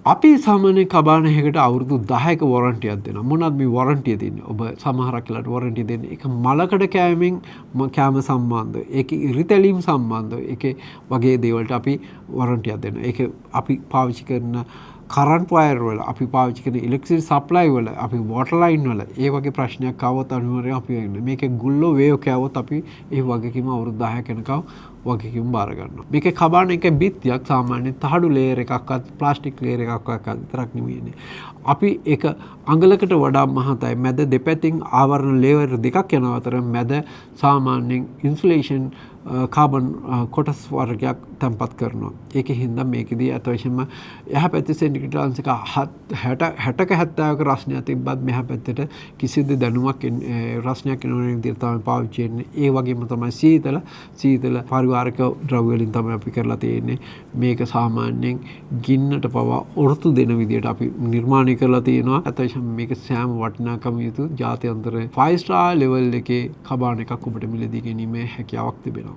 අපි සාමාන්‍යයෙන් කබාන එකකට අවුරුදු 10ක වොරන්ටියක් දෙනවා. මොනවද මේ වොරන්ටිය දෙන්නේ? ඔබ සමහරක් වෙලාවට වොරන්ටිය දෙන්නේ ඒක මලකඩ කෑමෙන් කෑම සම්බන්ධ, ඒකේ ඉරිතැලීම් සම්බන්ධ, ඒකේ වගේ දේවල්ට අපි වොරන්ටියක් දෙනවා. ඒක අපි පාවිච්චි කරන කරන්ට් වයර් වල, අපි පාවිච්චි කරන ඉලෙක්ට්‍රිසිටි සප්ලයි වල, අපි වෝටර් ලයින් වල ඒ වගේ ප්‍රශ්නයක් ආවොත් අනිවාර්යයෙන් අපි වෙන්නේ. මේකේ ගුල්ලෝ වේව් කෑවොත් අපි ඒ වගකීම අවුරුදු 10ක යනකම් වගකීම් බාර ගන්නවා. මේකේ කබාන එකේ බිත්තියක් සාමාන්‍යයෙන් තහඩු ලේයර් එකක්වත් ප්ලාස්ටික් ලේයර් එකක්වත් විතරක් නෙවෙයිනේ. අපි ඒක අඟලකට වඩා මහතයි. මැද දෙපැතින් ආවරණ ලේයර් දෙකක් යන අතර මැද සාමාන්‍යයෙන් ඉන්සුලේෂන් කාබන් කොටස් වර්ගයක් තැන්පත් කරනවා. ඒකෙන් හින්දා මේකෙදී අතවශ්‍යම එහා පැත්තේ සෙන්ටිග්‍රේඩ් අංශක 60ක 70ක රස්නයක් තිබ්බත් මෙහා පැත්තට කිසිදු දැනුමක් රස්නයක් එන විදිහට තමයි පාවිච්චි වෙන්නේ. ඒ වගේම තමයි සීතල පරිවාරක ද්‍රව්‍ය වලින් තමයි අපි කරලා තියෙන්නේ. මේක සාමාන්‍යයෙන් ගින්නට පවා ඔරොත්තු දෙන විදිහට අපි නිර්මාණය කරලා තියෙනවා. අතවශ්‍යම මේක සෑම වටිනාකම යුතු ජාත්‍යන්තර 5 star level එකේ කබාන එකක් ඔබට මිලදී ගැනීමේ හැකියාවක් තිබෙනවා.